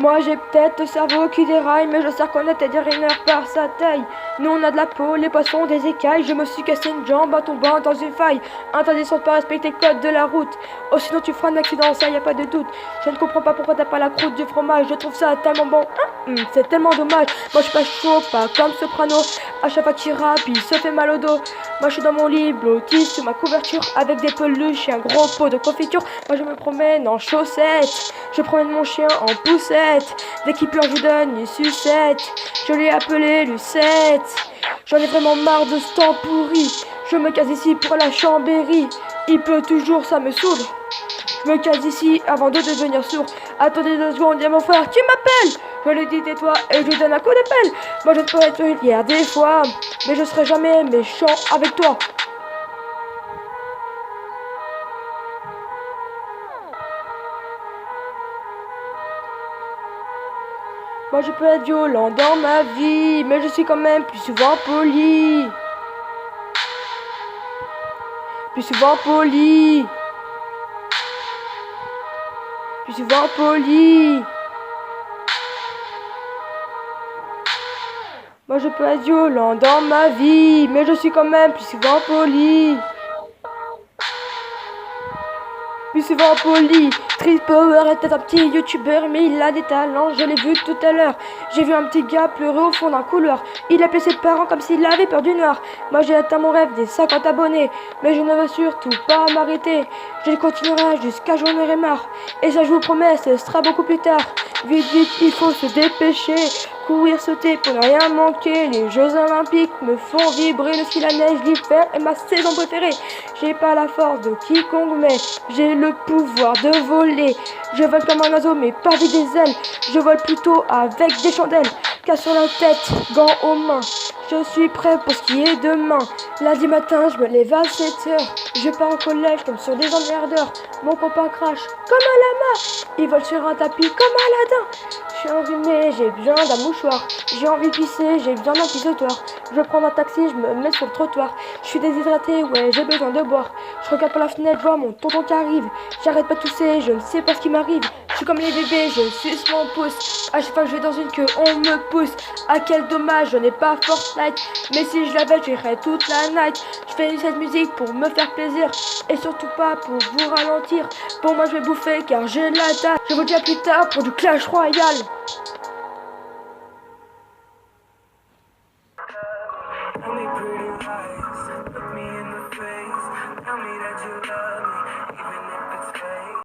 Moi j'ai peut-être le cerveau qui déraille, mais je sais reconnaître des raineurs par sa taille. Nous on a de la peau, les poissons des écailles. Je me suis cassé une jambe en tombant dans une faille. Interdiction de pas respecter le code de la route. Oh sinon tu feras un accident, ça y a pas de doute. Je ne comprends pas pourquoi t'as pas la croûte du fromage. Je trouve ça tellement bon, c'est tellement dommage. Moi je suis pas chaud, pas comme Soprano. À chaque fois qu'il rappe, il se fait mal au dos. Moi je suis dans mon lit, blotti sur ma couverture, avec des peluches et un gros pot de confiture. Moi je me promène en chaussettes. Je promène mon chien en poussette. Dès qu'il pleure, je lui donne une sucette. Je l'ai appelé Lucette. J'en ai vraiment marre de ce temps pourri. Je me case ici pour la Chambéry. Il peut toujours, ça me saoule. Je me case ici avant de devenir sourd. Attendez 2 secondes, il y a mon frère qui m'appelle. Je lui dis tais-toi et je lui donne un coup d'épelle. Moi je peux être vulgaire des fois, mais je serai jamais méchant avec toi. Moi je peux être violent dans ma vie, mais je suis quand même plus souvent poli. Plus souvent poli. Plus souvent poli. Moi je peux être violent dans ma vie, mais je suis quand même plus souvent poli. Plus souvent poli. Chris Power était un petit youtubeur, mais il a des talents, je l'ai vu tout à l'heure. J'ai vu un petit gars pleurer au fond d'un couloir. Il appelait ses parents comme s'il avait peur du noir. Moi j'ai atteint mon rêve des 50 abonnés, mais je ne veux surtout pas m'arrêter. Je continuerai jusqu'à j'en aurai marre. Et ça je vous promets, ce sera beaucoup plus tard. Vite vite, il faut se dépêcher. Courir, sauter pour ne rien manquer. Les Jeux Olympiques me font vibrer. Le ski, la neige, l'hiver est ma saison préférée. J'ai pas la force de quiconque, mais j'ai le pouvoir de voler. Je vole comme un oiseau, mais pas avec des ailes. Je vole plutôt avec des chandelles. Casse sur la tête, gants aux mains. Je suis prêt pour ce qui est demain. Lundi matin, je me lève à 7h. Je pars au collège comme sur des emmerdeurs. Mon copain crache comme un lama. Il vole sur un tapis comme Aladdin. Je suis enrhumé, j'ai besoin d'un mouchoir. J'ai envie de pisser, j'ai besoin d'un pissoir. Je prends un taxi, je me mets sur le trottoir. Je suis déshydraté, ouais, j'ai besoin de boire. Je regarde par la fenêtre, je vois mon tonton qui arrive. J'arrête pas de tousser, je ne sais pas ce qui m'arrive. Je suis comme les bébés, je suce mon pouce. À chaque fois que je vais dans une queue, on me pousse. Ah quel dommage, je n'ai pas Fortnite. Mais si je l'avais, j'irais toute la night. Je fais cette musique pour me faire plaisir. Et surtout pas pour vous ralentir. Pour moi je vais bouffer car j'ai la dalle. Je vous dis à plus tard pour du Clash Royale. Only pretty lies, look me in the